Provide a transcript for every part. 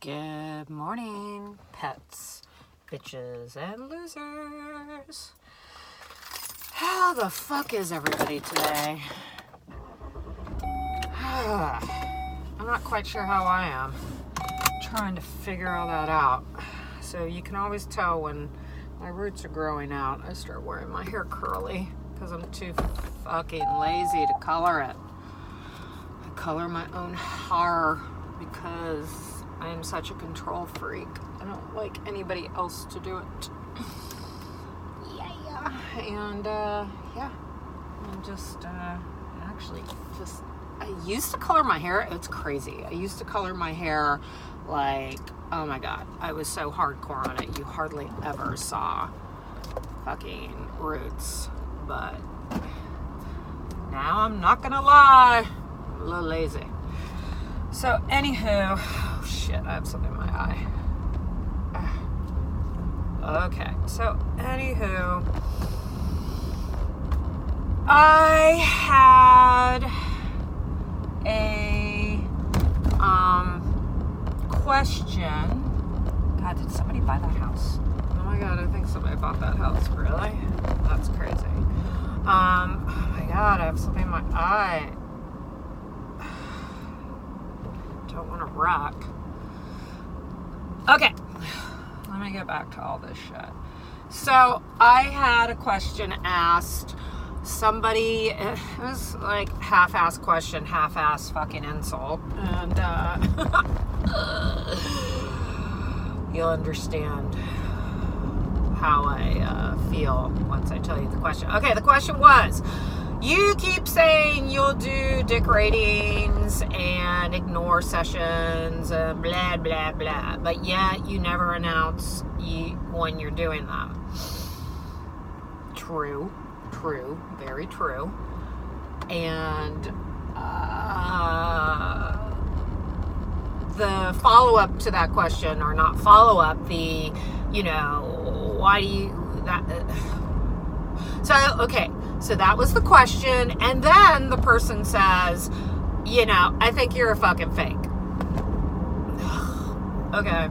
Good morning, pets, bitches, and losers. How the fuck is everybody today? I'm not quite sure how I am. Trying to figure all that out. So you can always tell when my roots are growing out. I start wearing my hair curly because I'm too fucking lazy to color it. I color my own hair because I am such a control freak. I don't like anybody else to do it. And I'm just I used to color my hair. It's crazy. I used to color my hair like, oh my god, I was so hardcore on it. You hardly ever saw fucking roots. But now I'm not gonna lie, I'm a little lazy. So anywho, oh shit, I have something in my eye. Okay, so anywho, I had a question. God, did somebody buy that house? Oh my god, I think somebody bought that house. Really? That's crazy. Oh my god, I have something in my eye. Don't want to rock. Okay, let me get back to all this shit. So I had a question asked. Somebody, it was like half-ass question, half-ass fucking insult, and you'll understand how I feel once I tell you the question. Okay, the question was, you keep saying you'll do dick ratings and ignore sessions and blah, blah, blah, but yet you never announce when you're doing them. True, very true. And the follow-up to that question, or not follow-up, why do you, that, so that was the question, and then the person says, I think you're a fucking fake. Okay,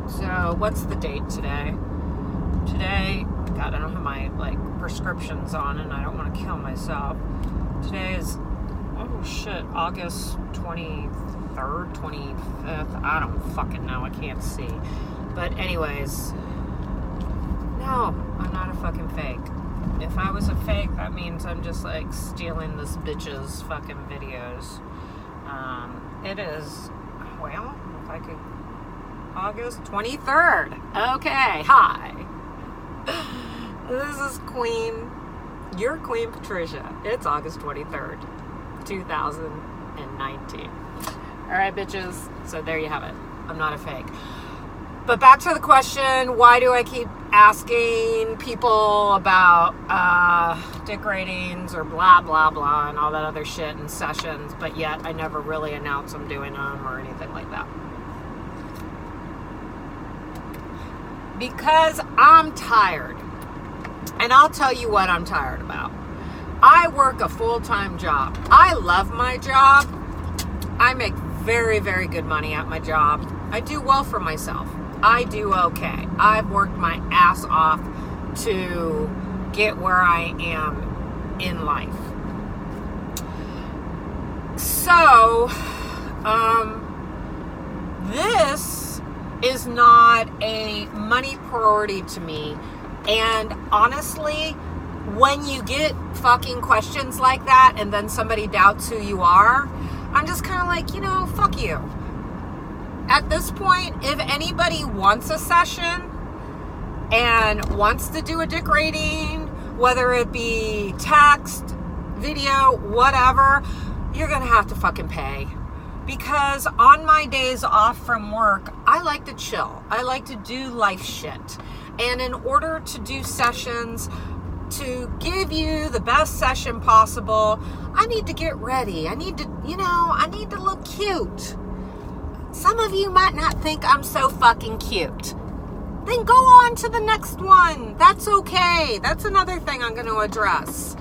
so what's the date today? Today, God, I don't have my, prescriptions on, and I don't want to kill myself. Today is, August 23rd, 25th, I don't fucking know, I can't see. But anyways, no, I'm not a fucking fake. If I was a fake, that means I'm just stealing this bitch's fucking videos. It is, well, if I could, August 23rd. Okay, hi. This is your Queen Patricia. It's August 23rd, 2019. Alright, bitches. So there you have it. I'm not a fake. But back to the question, why do I keep asking people about dick ratings or blah, blah, blah, and all that other shit in sessions, but yet I never really announce I'm doing them or anything like that? Because I'm tired. And I'll tell you what I'm tired about. I work a full-time job. I love my job. I make very, very good money at my job. I do well for myself. I do okay. I've worked my ass off to get where I am in life. So, this is not a money priority to me. And honestly, when you get fucking questions like that and then somebody doubts who you are, I'm just kind of fuck you. At this point, if anybody wants a session and wants to do a dick rating, whether it be text, video, whatever, you're going to have to fucking pay. Because on my days off from work, I like to chill. I like to do life shit. And in order to do sessions, to give you the best session possible, I need to get ready. I need to look cute. Some of you might not think I'm so fucking cute. Then go on to the next one. That's okay. That's another thing I'm going to address.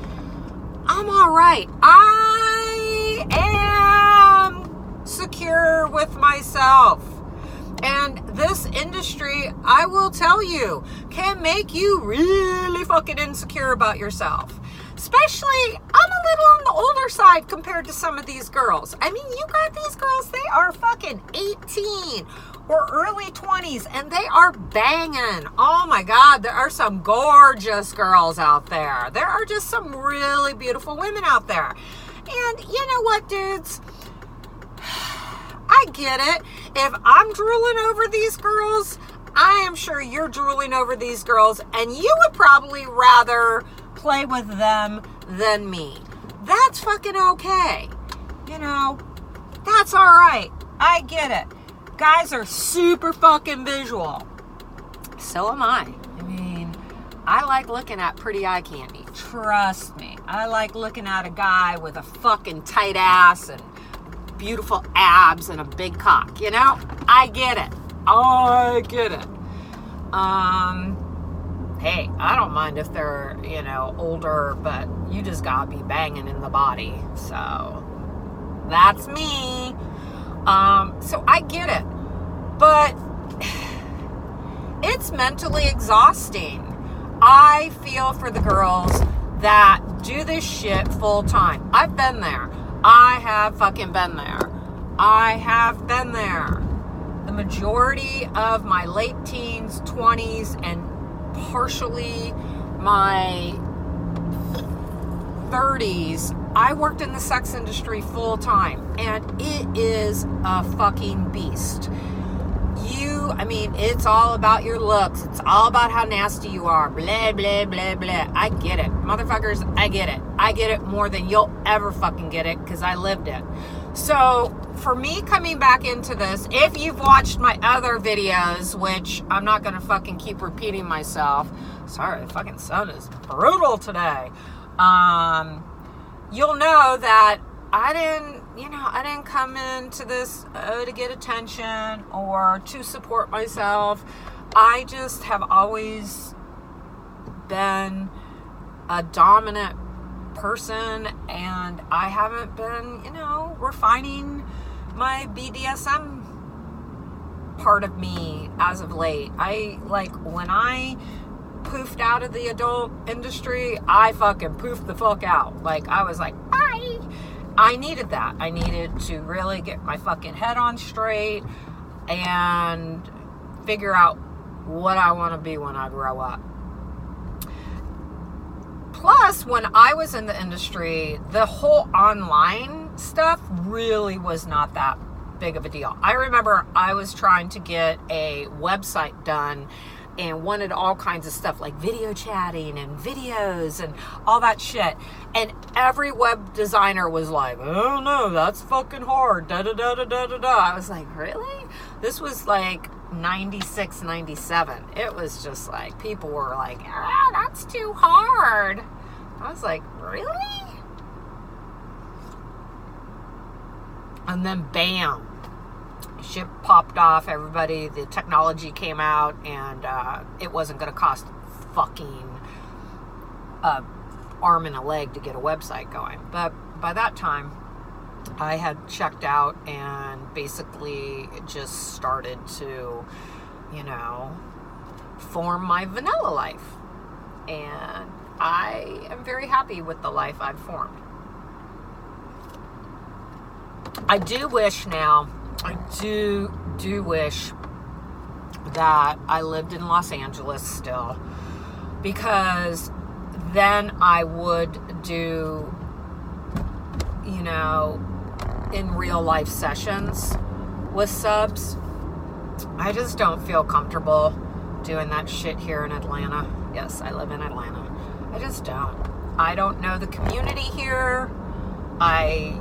I'm all right. I am secure with myself. And industry, I will tell you, can make you really fucking insecure about yourself. Especially, I'm a little on the older side compared to some of these girls. I mean, you got these girls, they are fucking 18 or early 20s, and they are banging. Oh my God, there are some gorgeous girls out there. There are just some really beautiful women out there. And you know what, dudes? I get it. If I'm drooling over these girls, I am sure you're drooling over these girls, and you would probably rather play with them than me. That's fucking okay. You know, that's all right. I get it. Guys are super fucking visual. So am I. I mean, I like looking at pretty eye candy. Trust me. I like looking at a guy with a fucking tight ass and beautiful abs and a big cock. You know? I get it. I get it. Hey, I don't mind if they're, you know, older, but you just gotta be banging in the body. So, that's me. So I get it. But it's mentally exhausting. I feel for the girls that do this shit full time. I've been there. I have fucking been there. I have been there. The majority of my late teens, 20s, and partially my 30s, I worked in the sex industry full time, and it is a fucking beast. I mean, it's all about your looks. It's all about how nasty you are. Blah, blah, blah, blah. I get it. Motherfuckers, I get it. I get it more than you'll ever fucking get it, because I lived it. So, for me coming back into this, if you've watched my other videos, which I'm not going to fucking keep repeating myself. Sorry, the fucking sun is brutal today. You'll know that I didn't come into this to get attention or to support myself. I just have always been a dominant person, and I haven't been, refining my BDSM part of me as of late. When I poofed out of the adult industry, I fucking poofed the fuck out. I was like, bye. I needed that. I needed to really get my fucking head on straight and figure out what I want to be when I grow up. Plus, when I was in the industry, the whole online stuff really was not that big of a deal. I remember I was trying to get a website done and wanted all kinds of stuff like video chatting and videos and all that shit. And every web designer was like, oh no, that's fucking hard. Da da da da da da da. I was like, really? This was like 96, 97. It was just like, people were like, that's too hard. I was like, really? And then bam, shit popped off. The technology came out, and it wasn't going to cost fucking arm and a leg to get a website going. But by that time, I had checked out and basically just started to, form my vanilla life. And I am very happy with the life I've formed. I do wish that I lived in Los Angeles still, because then I would do, in real life sessions with subs. I just don't feel comfortable doing that shit here in Atlanta. Yes, I live in Atlanta. I just don't. I don't know the community here. I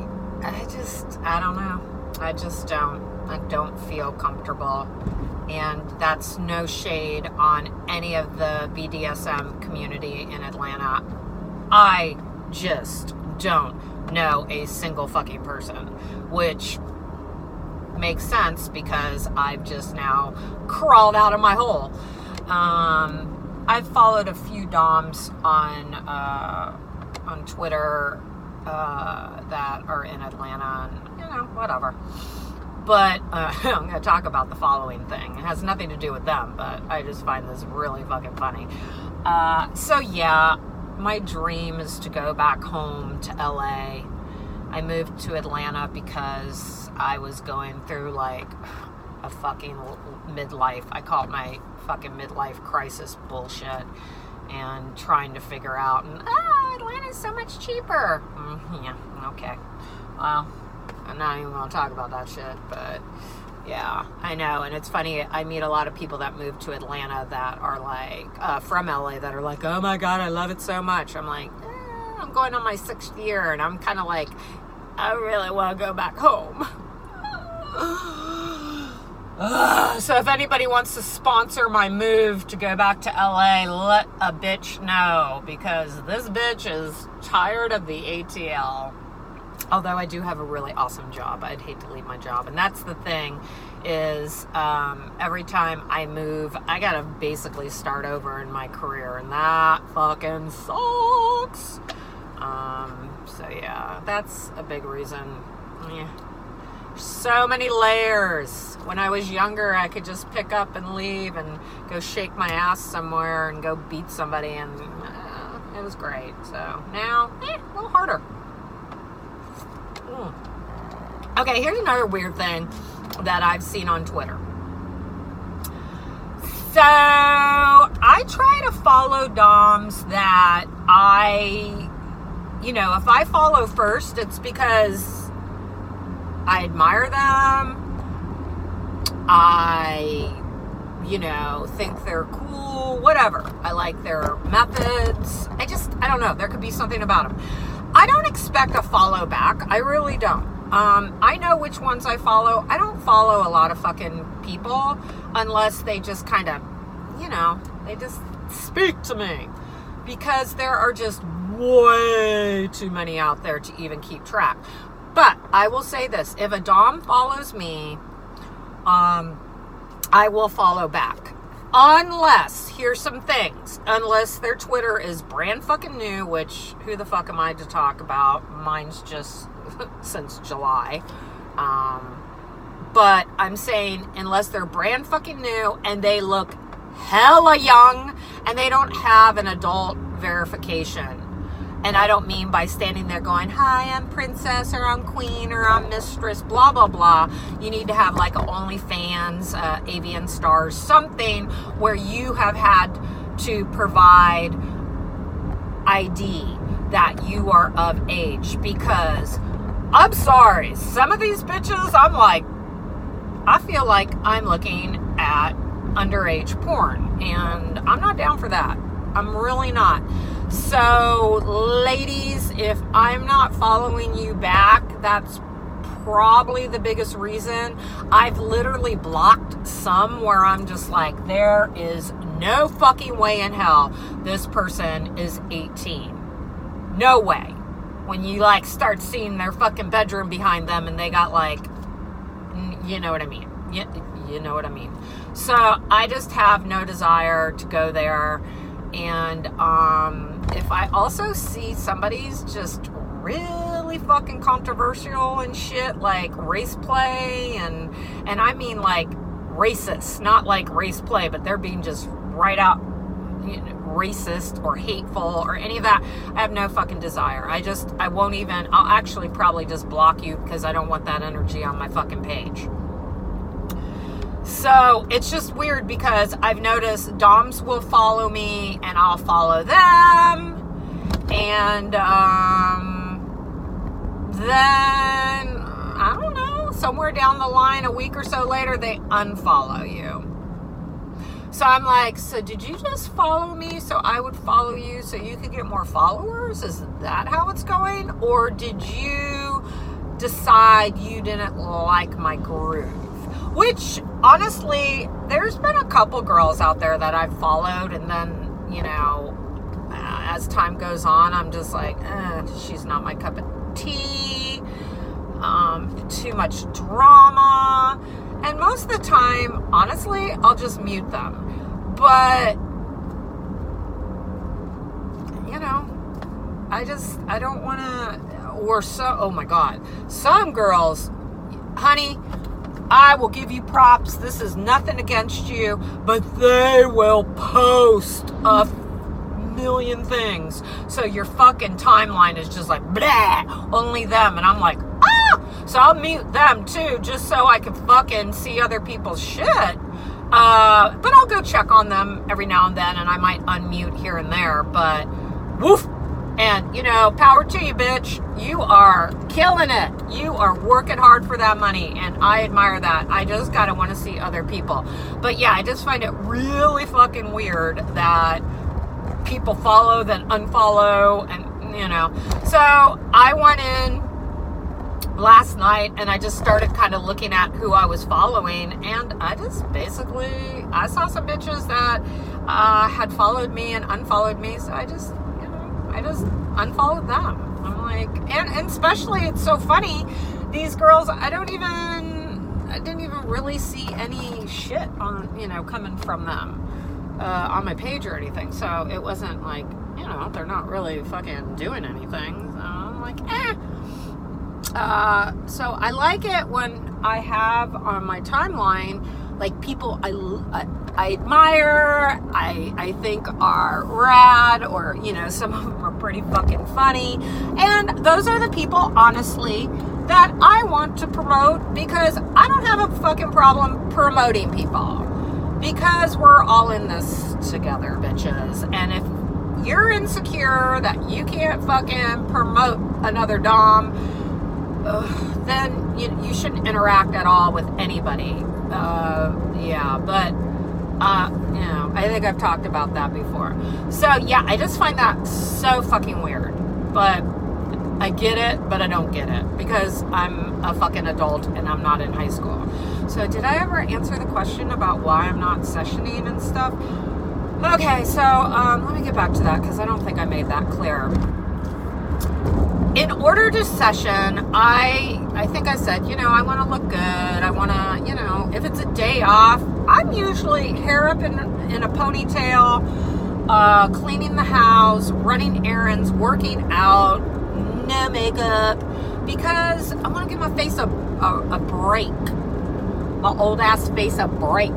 don't know. I just don't. I don't feel comfortable. And that's no shade on any of the BDSM community in Atlanta. I just don't know a single fucking person, which makes sense because I've just now crawled out of my hole. I've followed a few DOMs on Twitter that are in Atlanta, and whatever. But I'm going to talk about the following thing. It has nothing to do with them, but I just find this really fucking funny. So yeah, my dream is to go back home to LA. I moved to Atlanta because I was going through like a fucking midlife. I call it my fucking midlife crisis bullshit, and trying to figure out, Atlanta's so much cheaper. Yeah, okay. Well, I'm not even going to talk about that shit, but yeah, I know. And it's funny, I meet a lot of people that move to Atlanta that are like, from LA, that are like, oh my God, I love it so much. I'm like, I'm going on my 6th year, and I'm kind of like, I really want to go back home. So if anybody wants to sponsor my move to go back to LA, let a bitch know, because this bitch is tired of the ATL. Although I do have a really awesome job. I'd hate to leave my job. And that's the thing is, every time I move, I gotta basically start over in my career. And that fucking sucks. So yeah, that's a big reason. Yeah. So many layers. When I was younger, I could just pick up and leave and go shake my ass somewhere and go beat somebody. And it was great. So now, a little harder. Okay, here's another weird thing that I've seen on Twitter. So, I try to follow doms that if I follow first, it's because I admire them. I, think they're cool, whatever. I like their methods. I don't know. There could be something about them. I don't expect a follow back. I really don't. I know which ones I follow. I don't follow a lot of fucking people unless they just kind of, they just speak to me. Because there are just way too many out there to even keep track. But I will say this. If a dom follows me, I will follow back. Unless, here's some things, unless their Twitter is brand fucking new, which who the fuck am I to talk about? Mine's just since July. But I'm saying unless they're brand fucking new and they look hella young and they don't have an adult verification. And I don't mean by standing there going, hi, I'm princess, or I'm queen, or I'm mistress, blah, blah, blah. You need to have like a OnlyFans, Avian Stars, something where you have had to provide ID that you are of age. Because I'm sorry, some of these bitches, I feel like I'm looking at underage porn. And I'm not down for that. I'm really not. So, ladies, if I'm not following you back, that's probably the biggest reason. I've literally blocked some where I'm just like, there is no fucking way in hell this person is 18. No way. When you start seeing their fucking bedroom behind them and they got you know what I mean. You know what I mean. So, I just have no desire to go there. And if I also see somebody's just really fucking controversial and shit, like race play, and I mean racist, not like race play, but they're being just right out racist or hateful or any of that, I have no fucking desire. I won't even, I'll actually probably just block you because I don't want that energy on my fucking page. So it's just weird because I've noticed doms will follow me and I'll follow them. And then, I don't know, somewhere down the line, a week or so later, they unfollow you. So I'm like, so did you just follow me so I would follow you so you could get more followers? Is that how it's going? Or did you decide you didn't like my groove? Which, honestly, there's been a couple girls out there that I've followed, and then, as time goes on, I'm just like, she's not my cup of tea, too much drama, and most of the time, honestly, I'll just mute them. But, I don't want to, oh my God, some girls, honey, I will give you props. This is nothing against you, but they will post a million things. So your fucking timeline is just like, blah, only them. And I'm like, so I'll mute them too, just so I can fucking see other people's shit. But I'll go check on them every now and then, and I might unmute here and there, but woof. And, you know, power to you, bitch. You are killing it. You are working hard for that money, and I admire that. I just gotta want to see other people. But yeah, I just find it really fucking weird that people follow, then unfollow, and, you know. So I went in last night, and I just started kind of looking at who I was following, and I just basically, I saw some bitches that had followed me and unfollowed me, so I just unfollowed them. I'm like, and especially, it's so funny, these girls, I didn't even really see any shit on, you know, coming from them on my page or anything, so it wasn't like, you know, they're not really fucking doing anything, so I'm like, so I like it when I have on my timeline, like, people I admire, I think are rad, or, you know, some of them are pretty fucking funny, and those are the people, honestly, that I want to promote, because I don't have a fucking problem promoting people, because we're all in this together, bitches. And if you're insecure that you can't fucking promote another dom, then you shouldn't interact at all with anybody. Yeah, but you know, I think I've talked about that before. So yeah, I just find that so fucking weird. But I get it, but I don't get it, because I'm a fucking adult and I'm not in high school. So did I ever answer the question about why I'm not sessioning and stuff? Okay, so let me get back to that, because I don't think I made that clear. In order to session, I think I said, you know, I want to look good. I want to, you know, if it's a day off, I'm usually hair up in a ponytail, cleaning the house, running errands, working out, no makeup, because I want to give my face a break. My old ass face a break.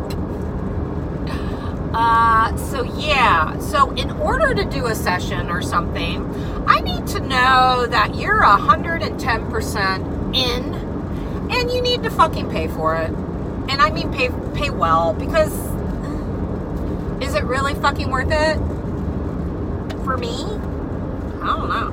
So yeah, so in order to do a session or something, I need to know that you're 110% in, and you need to fucking pay for it. And I mean pay well, because is it really fucking worth it for me? I don't know.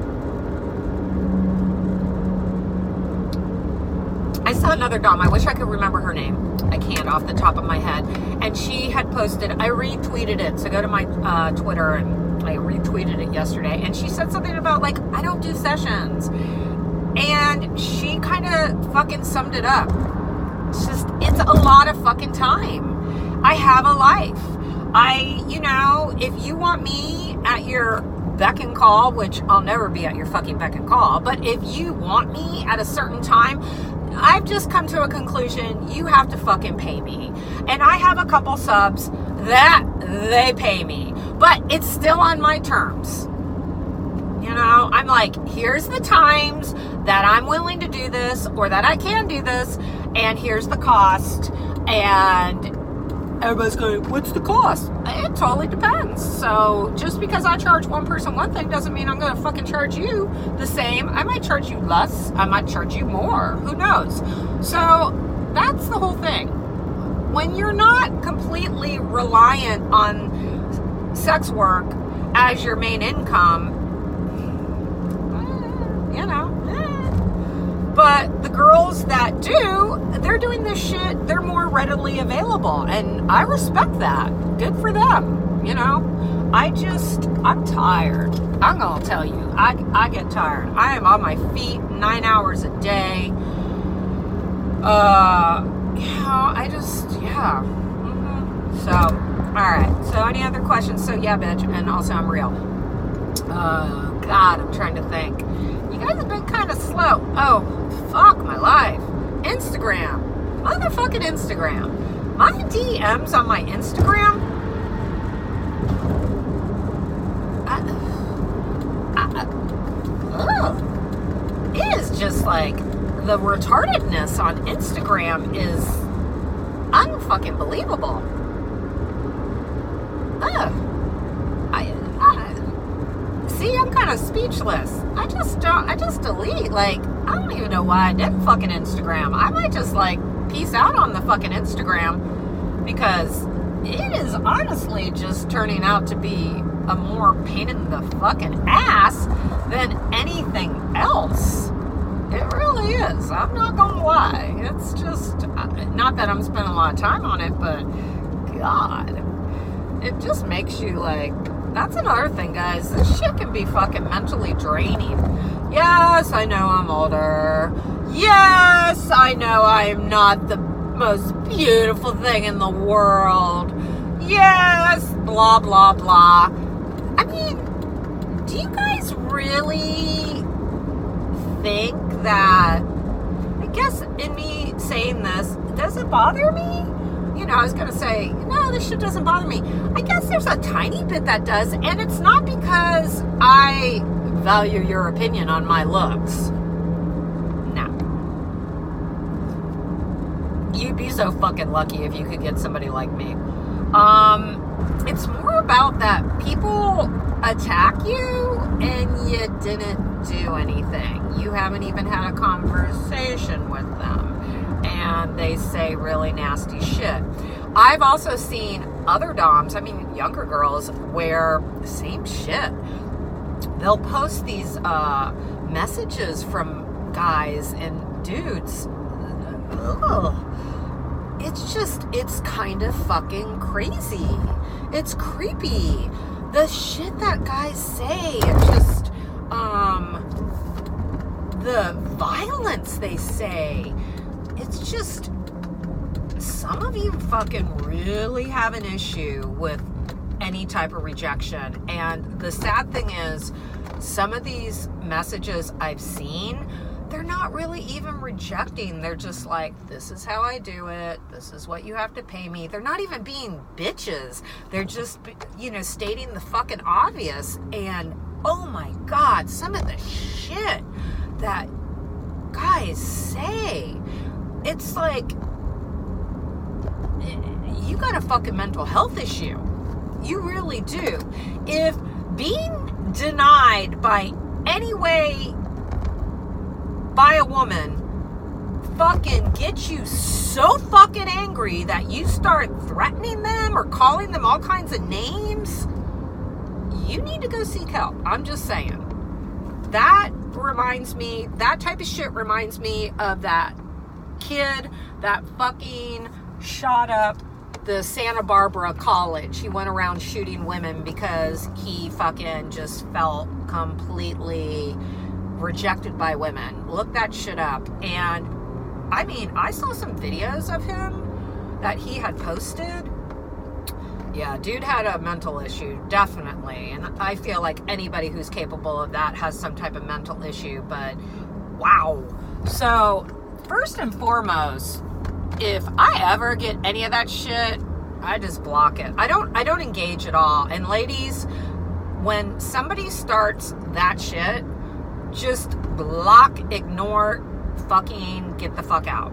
I saw another dom. I wish I could remember her name. I can't off the top of my head. And she had posted, I retweeted it. So go to my Twitter, and I retweeted it yesterday. And she said something about, like, I don't do sessions. And she kind of fucking summed it up. It's a lot of fucking time. I have a life. You know, if you want me at your beck and call, which I'll never be at your fucking beck and call, but if you want me at a certain time, I've just come to a conclusion, you have to fucking pay me. And I have a couple subs that they pay me, but it's still on my terms. You know, I'm like, here's the times that I'm willing to do this, or that I can do this, and here's the cost. And everybody's going, what's the cost? It totally depends. So just because I charge one person one thing doesn't mean I'm going to fucking charge you the same. I might charge you less. I might charge you more. Who knows? So that's the whole thing. When you're not completely reliant on sex work as your main income, you know, but the girls that do, they're doing this shit, they're more readily available, and I respect that. Good for them, you know. I'm tired. I'm gonna tell you, I get tired. I am on my feet 9 hours a day. So, alright, so any other questions? So yeah, bitch, and also I'm real. God, I'm trying to think. You guys have been kind of slow. Oh, fuck my life. Instagram. Motherfucking Instagram. My DMs on my Instagram, it is just like, the retardedness on Instagram is unfucking believable. Ugh. See, I'm kind of speechless. I just delete. Like, I don't even know why I did fucking Instagram. I might just, like, peace out on the fucking Instagram, because it is honestly just turning out to be a more pain in the fucking ass than anything else. It really is. I'm not gonna lie. It's just, not that I'm spending a lot of time on it, but God, it just makes you like, that's another thing, guys. This shit can be fucking mentally draining. Yes, I know I'm older. Yes, I know I'm not the most beautiful thing in the world. Yes, blah, blah, blah. I mean, do you guys really think that, I guess in me saying this, does it bother me? You know, I was going to say, no, this shit doesn't bother me. I guess there's a tiny bit that does, and it's not because I value your opinion on my looks. No. You'd be so fucking lucky if you could get somebody like me. It's more about that people attack you and you didn't do anything. You haven't even had a conversation with them. And they say really nasty shit. I've also seen other doms, I mean younger girls, where same shit. They'll post these messages from guys and dudes. Ugh. It's kind of fucking crazy. It's creepy. The shit that guys say, it's just, the violence they say. It's just, some of you fucking really have an issue with any type of rejection. And the sad thing is, some of these messages I've seen, they're not really even rejecting. They're just like, this is how I do it. This is what you have to pay me. They're not even being bitches. They're just, you know, stating the fucking obvious. And oh my God, some of the shit that guys say, it's like, you got a fucking mental health issue. You really do. If being denied by any way by a woman fucking gets you so fucking angry that you start threatening them or calling them all kinds of names, you need to go seek help. I'm just saying. That reminds me, that type of shit reminds me of that kid that fucking shot up the Santa Barbara college. He went around shooting women because he fucking just felt completely rejected by women. Look that shit up. And I mean, I saw some videos of him that he had posted. Yeah, dude had a mental issue, definitely. And I feel like anybody who's capable of that has some type of mental issue, but wow. So first and foremost, if I ever get any of that shit, I just block it. I don't engage at all. And ladies, when somebody starts that shit, just block, ignore, fucking get the fuck out.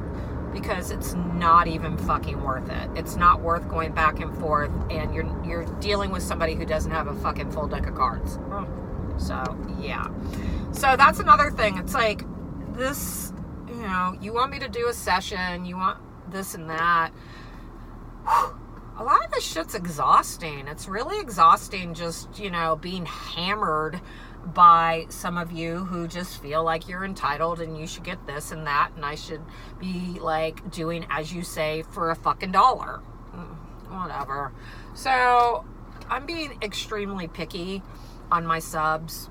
Because it's not even fucking worth it. It's not worth going back and forth, and you're dealing with somebody who doesn't have a fucking full deck of cards. So, yeah. So that's another thing. It's like, this, you know, you want me to do a session, you want this and that. A lot of this shit's exhausting. It's really exhausting just, you know, being hammered by some of you who just feel like you're entitled and you should get this and that, and I should be like doing as you say for a fucking dollar. Whatever. So I'm being extremely picky on my subs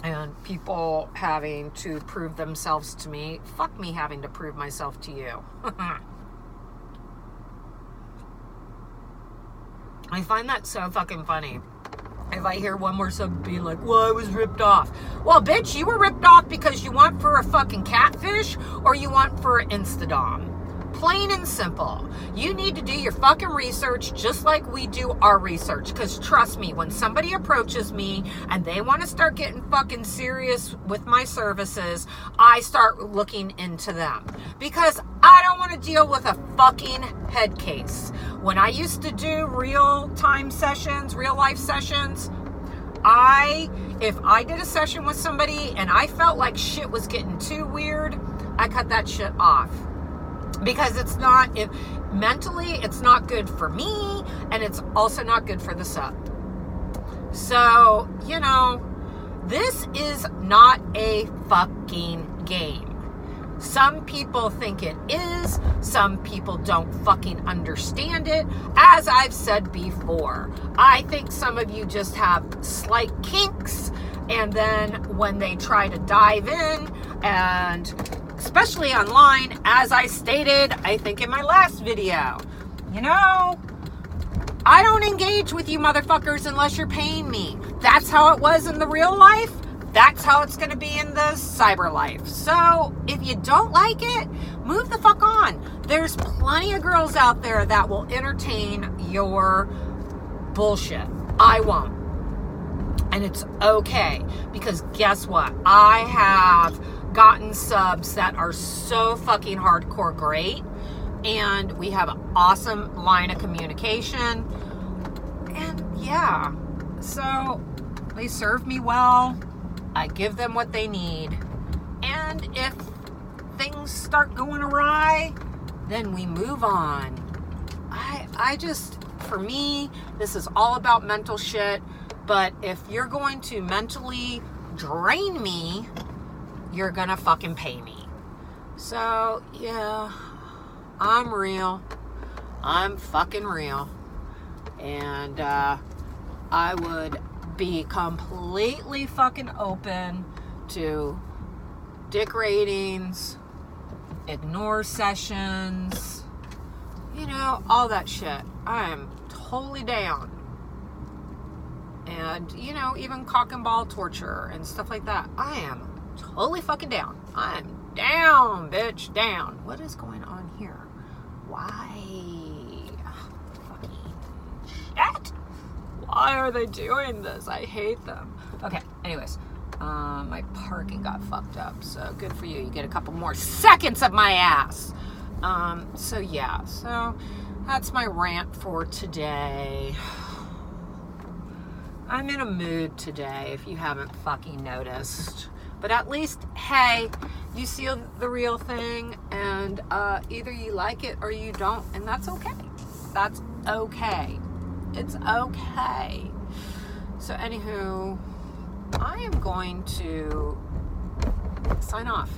and people having to prove themselves to me. Fuck me having to prove myself to you. I find that so fucking funny. If I hear one more sub being like, well, I was ripped off. Well, bitch, you were ripped off because you went for a fucking catfish or you went for an Instadom. Plain and simple. You need to do your fucking research just like we do our research. Because trust me, when somebody approaches me and they want to start getting fucking serious with my services, I start looking into them. Because I don't want to deal with a fucking head case. When I used to do real-time sessions, real-life sessions, if I did a session with somebody and I felt like shit was getting too weird, I cut that shit off. Because mentally, it's not good for me, and it's also not good for the sub. So, this is not a fucking game. Some people think it is. Some people don't fucking understand it. As I've said before, I think some of you just have slight kinks, and then when they try to dive in, and especially online, as I stated, I think in my last video, I don't engage with you motherfuckers unless you're paying me. That's how it was in the real life. That's how it's going to be in the cyber life. So if you don't like it, move the fuck on. There's plenty of girls out there that will entertain your bullshit. I won't. And it's okay. Because guess what? I have gotten subs that are so fucking hardcore great. And we have an awesome line of communication. And yeah. So they serve me well. I give them what they need. And if things start going awry, then we move on. For me, this is all about mental shit. But if you're going to mentally drain me, you're gonna fucking pay me. So, yeah, I'm real. I'm fucking real. And I would be completely fucking open to dick ratings, ignore sessions, all that shit. I am totally down. And, even cock and ball torture and stuff like that. I am totally fucking down. I'm down, bitch, down. What is going on here? Why? Fucking shit. Why are they doing this? I hate them. Okay, anyways. My parking got fucked up, so good for you. You get a couple more seconds of my ass. So that's my rant for today. I'm in a mood today, if you haven't fucking noticed. But at least, hey, you see the real thing, and either you like it or you don't, and that's okay. That's okay. It's okay. So, anywho, I am going to sign off,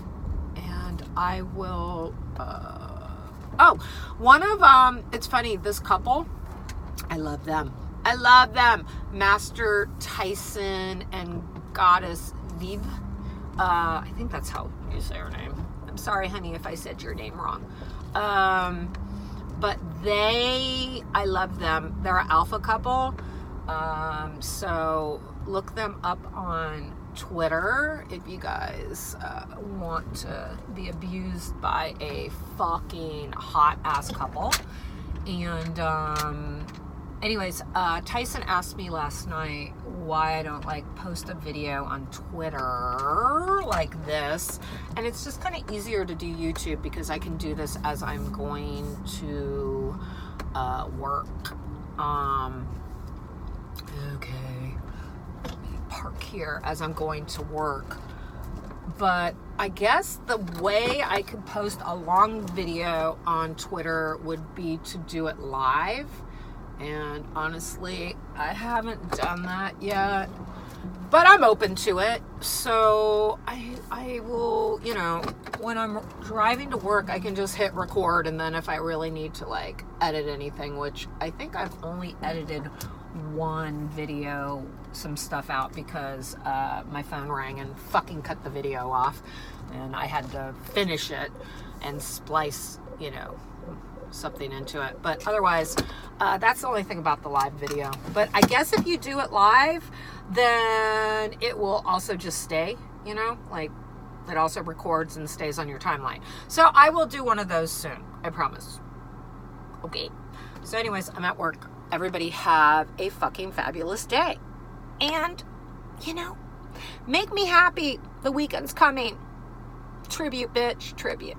and I will, it's funny, this couple, I love them. Master Tyson and Goddess Viv. I think that's how you say her name. I'm sorry, honey, if I said your name wrong. But I love them. They're an alpha couple. So look them up on Twitter if you guys want to be abused by a fucking hot ass couple. And anyways, Tyson asked me last night why I don't post a video on Twitter like this, and it's just kind of easier to do YouTube because I can do this as I'm going to work. Okay, let me park here as I'm going to work. But I guess the way I could post a long video on Twitter would be to do it live. And honestly, I haven't done that yet, but I'm open to it. So I will, when I'm driving to work, I can just hit record. And then if I really need to edit anything, which I think I've only edited one video, some stuff out because my phone rang and fucking cut the video off. And I had to finish it and splice, something into it. But otherwise, that's the only thing about the live video. But I guess if you do it live, then it will also just stay, it also records and stays on your timeline. So I will do one of those soon. I promise. Okay. So anyways, I'm at work. Everybody have a fucking fabulous day. And, you know, make me happy. The weekend's coming. Tribute, bitch. Tribute.